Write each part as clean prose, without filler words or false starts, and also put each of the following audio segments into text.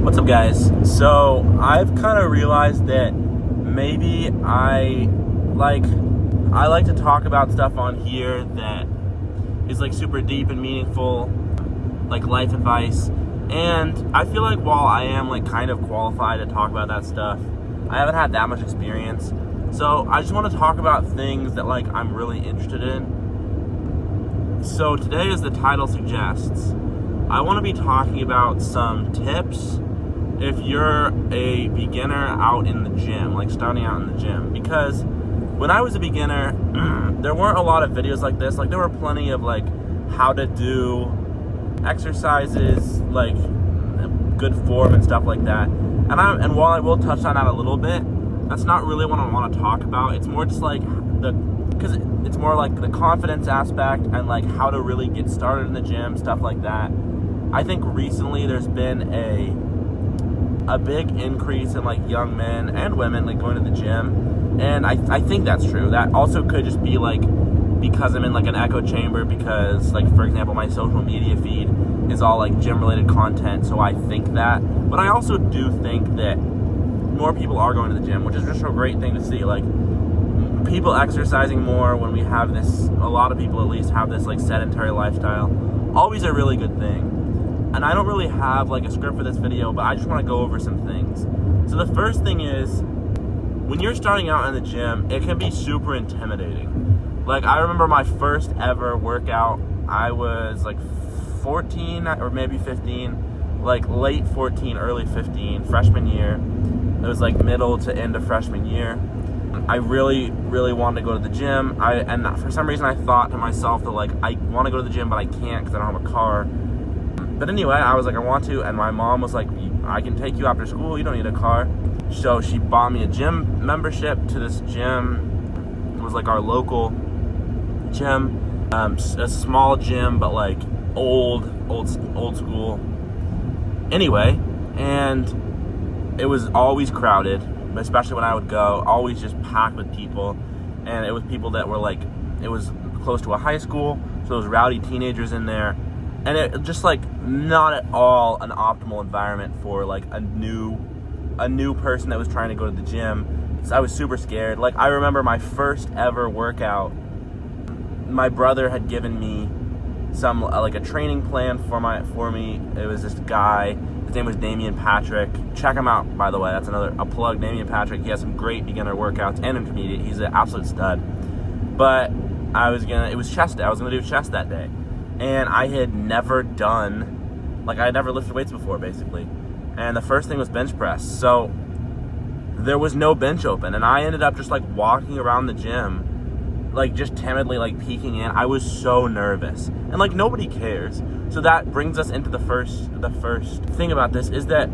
What's up, guys? So I've kind of realized that maybe I like to talk about stuff on here that is like super deep and meaningful, like life advice. And I feel like while I am like kind of qualified to talk about that stuff, I haven't had that much experience. So I just want to talk about things that like I'm really interested in. So today, as the title suggests, I want to be talking about some tips if you're a beginner out in the gym, like starting out in the gym. Because when I was a beginner, there weren't a lot of videos like this. Like there were plenty of like how to do exercises, like good form and stuff like that. And while I will touch on that a little bit, that's not really what I want to talk about. It's more just like because it's more like the confidence aspect and like how to really get started in the gym, stuff like that. I think recently there's been a big increase in like young men and women like going to the gym, and I think that's true. That also could just be like because I'm in like an echo chamber, because like for example my social media feed is all like gym related content, so I think that. But I also do think that more people are going to the gym, which is just a great thing to see. Like people exercising more when we have this, a lot of people at least have this like sedentary lifestyle, always a really good thing. And I don't really have like a script for this video, but I just want to go over some things. So the first thing is, when you're starting out in the gym, it can be super intimidating. Like I remember my first ever workout, I was like 14 or maybe 15, like late 14, early 15, freshman year. It was like middle to end of freshman year. I really wanted to go to the gym. And for some reason I thought to myself that like I want to go to the gym, but I can't because I don't have a car. But anyway, I was like, I want to, and my mom was like, I can take you after school, you don't need a car. So she bought me a gym membership to this gym. It was like our local gym, a small gym, but like old school. Anyway, and it was always crowded, especially when I would go, always just packed with people. And it was people that were like, it was close to a high school, so there was rowdy teenagers in there. And it just like not at all an optimal environment for like a new person that was trying to go to the gym. So I was super scared. Like I remember my first ever workout, my brother had given me some like a training plan for me. It was this guy, his name was Damian Patrick. Check him out, by the way. That's a plug. Damian Patrick. He has some great beginner workouts and intermediate. He's an absolute stud. But it was chest day. I was gonna do chest that day. And I had never I had never lifted weights before, basically. And the first thing was bench press. So there was no bench open. And I ended up just like walking around the gym, like just timidly like peeking in. I was so nervous. And like nobody cares. So that brings us into the first thing about this is that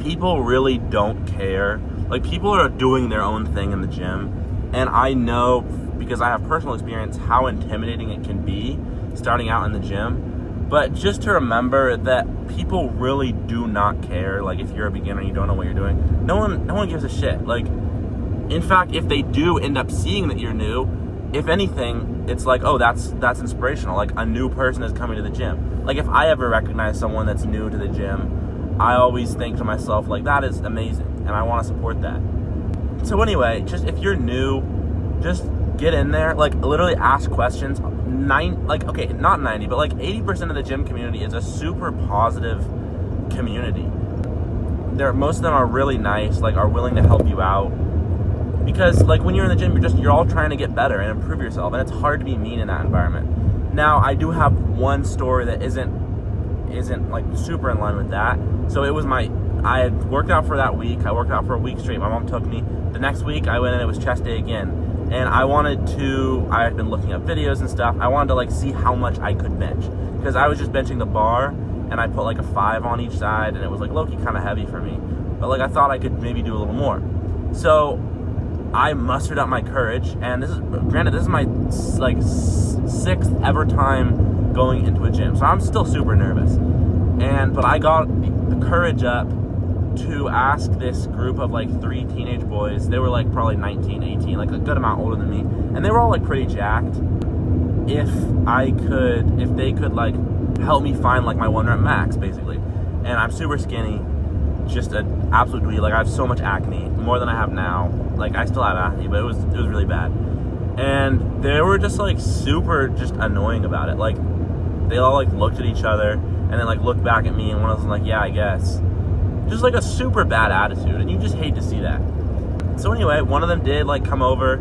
people really don't care. Like people are doing their own thing in the gym. And I know, because I have personal experience, how intimidating it can be starting out in the gym. But just to remember that people really do not care. Like if you're a beginner and you don't know what you're doing, no one gives a shit. Like in fact, if they do end up seeing that you're new, if anything, it's like, oh, that's inspirational. Like a new person is coming to the gym. Like if I ever recognize someone that's new to the gym, I always think to myself like, that is amazing and I want to support that. So anyway, just if you're new, just get in there, like literally ask questions. Not 90, but like 80% of the gym community is a super positive community. Most of them are really nice, like are willing to help you out. Because like when you're in the gym, you're all trying to get better and improve yourself, and it's hard to be mean in that environment. Now, I do have one story that isn't like super in line with that. So it was I had worked out for that week. I worked out for a week straight. My mom took me. The next week I went and it was chest day again. And I had been looking up videos and stuff. I wanted to like see how much I could bench, because I was just benching the bar and I put like a 5 on each side, and it was like low-key kind of heavy for me. But like I thought I could maybe do a little more. So I mustered up my courage, and this is my like 6th ever time going into a gym. So I'm still super nervous. But I got the courage up to ask this group of like 3 teenage boys. They were like probably 19, 18, like a good amount older than me, and they were all like pretty jacked. If they could like help me find like my 1 rep max, basically. and I'm super skinny, just an absolute dweeb. Like, I have so much acne, more than I have now. Like, I still have acne, but it was really bad. And they were just like super just annoying about it. Like, they all like looked at each other and then like looked back at me, and one of them was like, yeah, I guess. Just like a super bad attitude, and you just hate to see that. So anyway, one of them did like come over,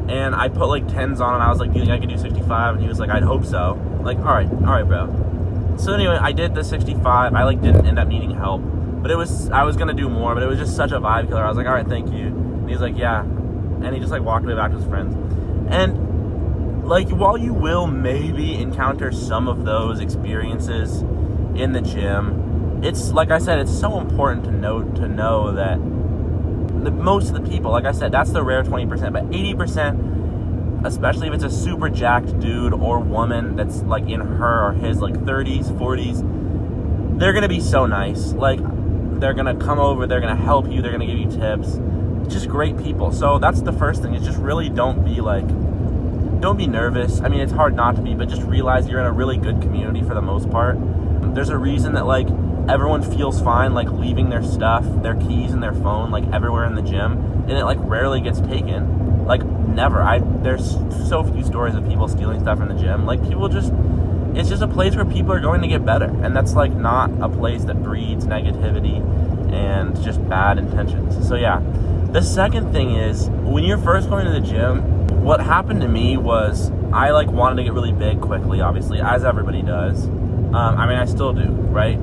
and I put like 10s on, and I was like, do you think I could do 65? And he was like, I'd hope so. Like, all right, bro. So anyway, I did the 65. I like didn't end up needing help, but I was gonna do more, but it was just such a vibe killer. I was like, all right, thank you. And he's like, yeah. And he just like walked me back to his friends. And like, while you will maybe encounter some of those experiences in the gym, it's, like I said, it's so important to know that most of the people, like I said, that's the rare 20%, but 80%, especially if it's a super jacked dude or woman that's like in her or his like 30s, 40s, they're gonna be so nice. Like, they're gonna come over, they're gonna help you, they're gonna give you tips. Just great people. So that's the first thing, is just really don't be nervous. I mean, it's hard not to be, but just realize you're in a really good community for the most part. There's a reason that like everyone feels fine like leaving their stuff, their keys and their phone like everywhere in the gym, and it like rarely gets taken. Like, never. There's so few stories of people stealing stuff in the gym. Like, it's just a place where people are going to get better, and that's like not a place that breeds negativity and just bad intentions. So yeah. The second thing is, when you're first going to the gym, what happened to me was I like wanted to get really big quickly, obviously, as everybody does. I mean, I still do, right?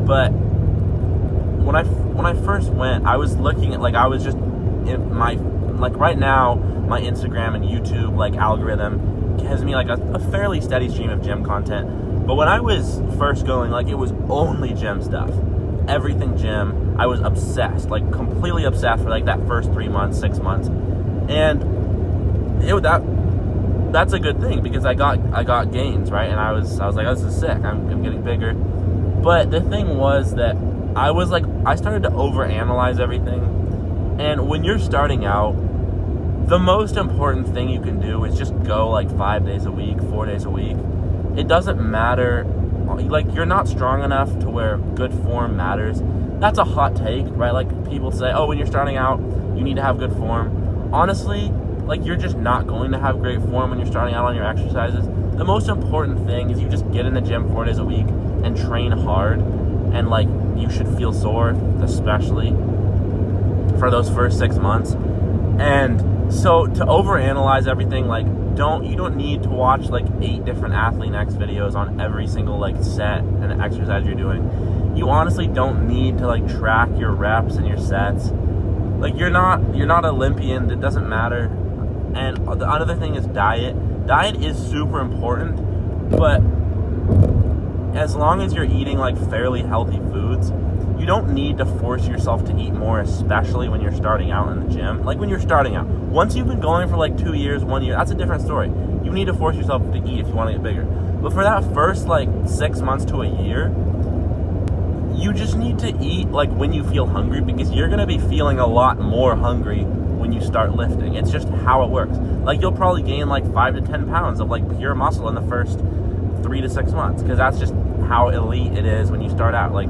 But when I first went, I was looking at, like, I was just in my, like, right now, my Instagram and YouTube like algorithm gives me like a fairly steady stream of gym content. But when I was first going, like, it was only gym stuff. Everything gym. I was obsessed, like completely obsessed for like that first 3 months, 6 months. And that's a good thing, because I got gains, right? And I was like, oh, this is sick. I'm getting bigger. But the thing was that I started to overanalyze everything. And when you're starting out, the most important thing you can do is just go like 5 days a week, 4 days a week. It doesn't matter. Like, you're not strong enough to where good form matters. That's a hot take, right? Like, people say, oh, when you're starting out, you need to have good form. Honestly, like, you're just not going to have great form when you're starting out on your exercises. The most important thing is you just get in the gym 4 days a week and train hard, and like, you should feel sore, especially for those first 6 months. And so to overanalyze everything, like, you don't need to watch like 8 different Athlete X videos on every single like set and exercise you're doing. You honestly don't need to like track your reps and your sets. Like, you're not Olympian. It doesn't matter. And the other thing is diet. Diet is super important, but as long as you're eating like fairly healthy foods, you don't need to force yourself to eat more, especially when you're starting out in the gym. Like, when you're starting out. Once you've been going for like 2 years, 1 year, that's a different story. You need to force yourself to eat if you want to get bigger. But for that first like 6 months to a year, you just need to eat like when you feel hungry, because you're going to be feeling a lot more hungry when you start lifting. It's just how it works. Like, you'll probably gain like 5 to 10 pounds of like pure muscle in the first 3 to 6 months, because that's just how elite it is when you start out. Like,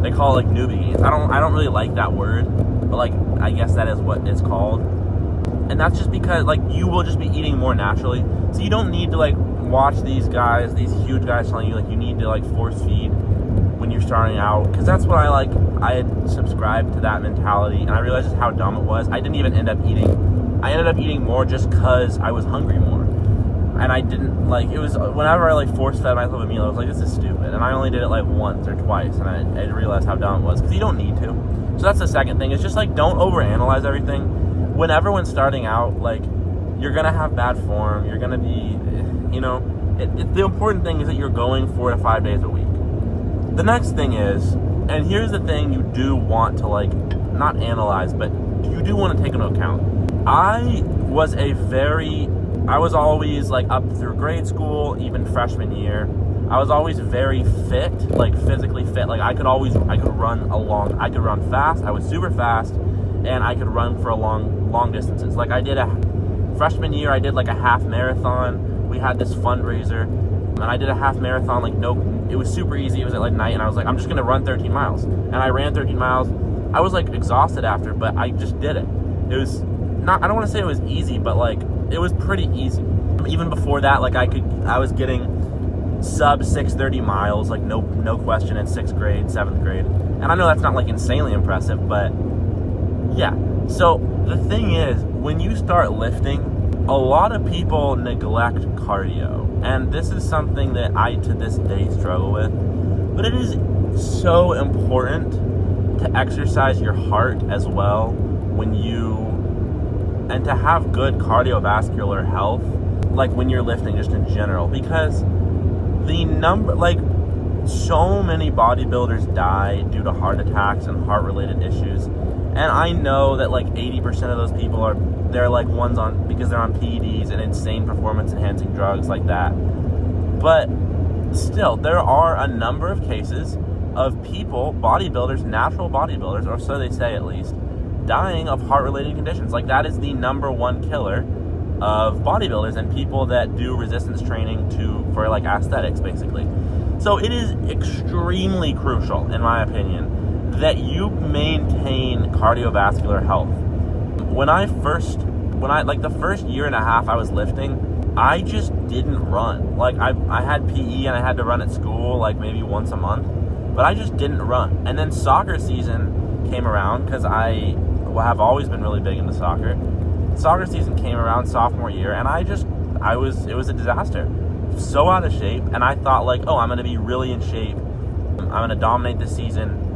they call it like newbie gains. I don't really like that word, but like, I guess that is what it's called. And that's just because like you will just be eating more naturally. So you don't need to like watch these guys, these huge guys telling you like you need to like force feed when you're starting out, because that's what I had subscribed to that mentality, and I realized just how dumb it was. I didn't even end up eating. I ended up eating more just because I was hungry more. And I didn't, like, it was, whenever I, like, force-fed myself a meal, I was like, this is stupid. And I only did it, like, once or twice, and I realized how dumb it was, because you don't need to. So that's the second thing. It's just, like, don't overanalyze everything. When everyone's starting out, like, you're going to have bad form. You're going to be, you know, the important thing is that you're going 4 to 5 days a week. The next thing is, and here's the thing you do want to, like, not analyze, but you do want to take into account. I was always, like, up through grade school, even freshman year, I was always very fit, like, physically fit. Like, I could run fast, I was super fast, and I could run for long distances. Like, freshman year, I did, like, a half marathon. We had this fundraiser. and I did a half marathon. Like, no, it was super easy. It was at like night, and I was like, I'm just gonna run 13 miles. And I ran 13 miles. I was like exhausted after, but I just did it. It was not, I don't want to say it was easy, but like it was pretty easy. Even before that, like I was getting sub 6:30 miles, like no question, in 6th grade, 7th grade. And I know that's not like insanely impressive, but yeah. So the thing is, when you start lifting, a lot of people neglect cardio. And this is something that I, to this day, struggle with. But it is so important to exercise your heart as well and to have good cardiovascular health, like when you're lifting just in general. Because so many bodybuilders die due to heart attacks and heart-related issues. And I know that like 80% of those people they're like ones because they're on PEDs and insane performance-enhancing drugs like that. But still, there are a number of cases of people, bodybuilders, natural bodybuilders, or so they say at least, dying of heart-related conditions. Like, that is the number one killer of bodybuilders and people that do resistance training for like aesthetics, basically. So it is extremely crucial, in my opinion, that you maintain cardiovascular health. The first year and a half I was lifting, I just didn't run. Like, I had PE and I had to run at school like maybe once a month, but I just didn't run. And then soccer season came around, because I have always been really big into soccer. Soccer season came around sophomore year, and it was a disaster. So out of shape, and I thought like, oh, I'm going to be really in shape. I'm going to dominate this season.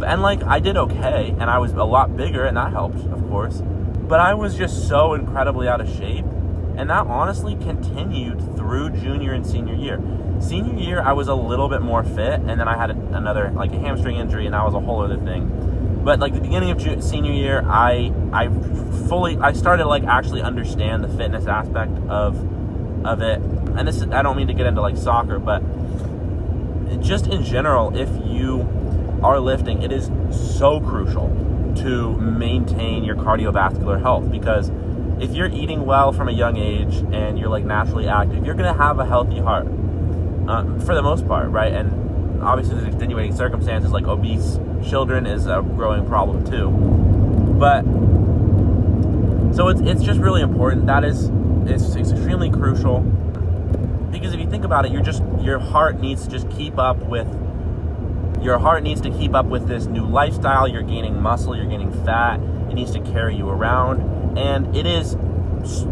And like, I did okay, and I was a lot bigger, and that helped, of course. But I was just so incredibly out of shape, and that honestly continued through junior and senior year. Senior year, I was a little bit more fit, and then I had another, like a hamstring injury, and that was a whole other thing. But like the beginning of senior year, I started like actually understand the fitness aspect of it. And this is, I don't mean to get into like soccer, but just in general, if you are lifting, it is so crucial to maintain your cardiovascular health, because if you're eating well from a young age and you're like naturally active, you're going to have a healthy heart for the most part, right? And obviously there's extenuating circumstances, like obese children is a growing problem too. But so it's just really important. It's extremely crucial, because if you think about it, your heart needs to keep up with this new lifestyle. You're gaining muscle, you're gaining fat, it needs to carry you around, and it is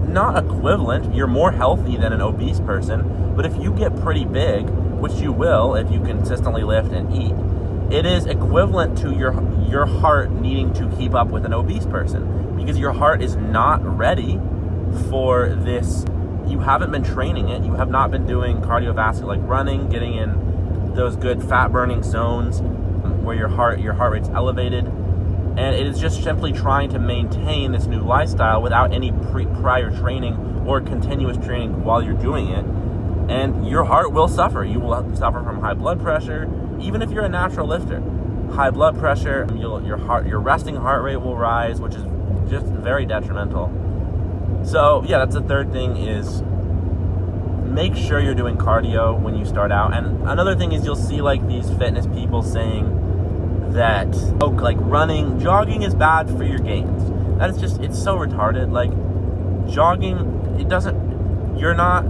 not equivalent. You're more healthy than an obese person, but if you get pretty big, which you will if you consistently lift and eat, it is equivalent to your heart needing to keep up with an obese person, because your heart is not ready for this. You haven't been training it. You have not been doing cardiovascular, like running, getting in those good fat burning zones where your heart rate's elevated. And it is just simply trying to maintain this new lifestyle without any prior training or continuous training while you're doing it. And your heart will suffer. You will suffer from high blood pressure, even if you're a natural lifter. High blood pressure, your resting heart rate will rise, which is just very detrimental. So yeah, that's the third thing, is make sure you're doing cardio when you start out. And another thing is, you'll see like these fitness people saying that, oh, like jogging is bad for your gains. That is just, it's so retarded. Like, jogging, you're not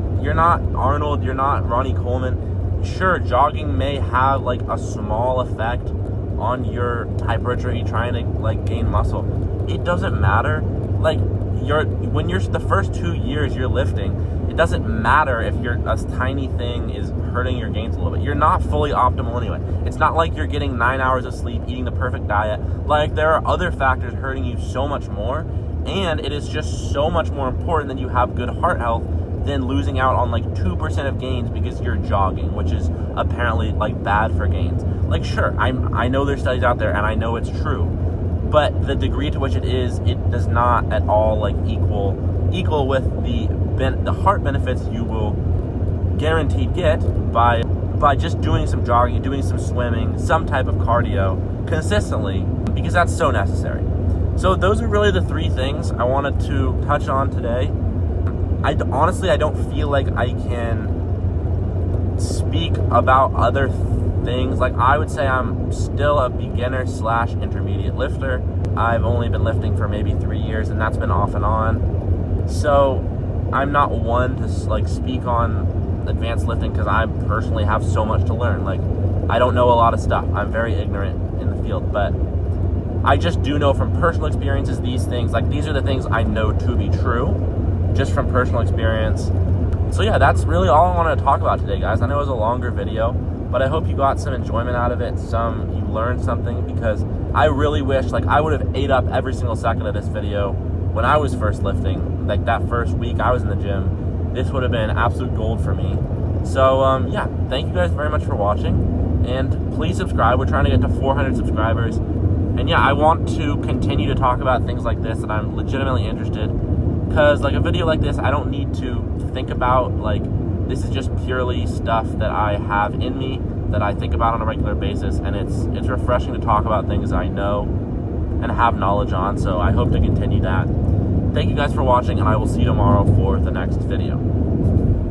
Arnold, you're not Ronnie Coleman. Sure, jogging may have like a small effect on your hypertrophy, trying to like gain muscle. It doesn't matter. Like, when you're the first 2 years you're lifting, it doesn't matter if a tiny thing is hurting your gains a little bit. You're not fully optimal anyway. It's not like you're getting 9 hours of sleep, eating the perfect diet. Like, there are other factors hurting you so much more, and it is just so much more important that you have good heart health than losing out on like 2% of gains because you're jogging, which is apparently like bad for gains. Like, sure, I know there's studies out there and I know it's true, but the degree to which it does not at all like equal with the heart benefits you will guaranteed get by just doing some jogging, doing some swimming, some type of cardio consistently, because that's so necessary. So those are really the three things I wanted to touch on today. I honestly don't feel like I can speak about other things. Like, I would say I'm still a beginner / intermediate lifter. I've only been lifting for maybe 3 years, and that's been off and on. So I'm not one to like speak on advanced lifting because I personally have so much to learn. Like, I don't know a lot of stuff. I'm very ignorant in the field, but I just do know from personal experiences these things. Like, these are the things I know to be true, just from personal experience. So yeah, that's really all I wanted to talk about today, guys. I know it was a longer video, but I hope you got some enjoyment out of it. You learned something, because I really wish, like, I would have ate up every single second of this video when I was first lifting. Like, that first week I was in the gym, this would have been absolute gold for me. So yeah, thank you guys very much for watching, and please subscribe. We're trying to get to 400 subscribers. And yeah, I want to continue to talk about things like this that I'm legitimately interested, because like a video like this, I don't need to think about. Like, this is just purely stuff that I have in me, that I think about on a regular basis, and it's refreshing to talk about things I know and have knowledge on. So I hope to continue that. Thank you guys for watching, and I will see you tomorrow for the next video.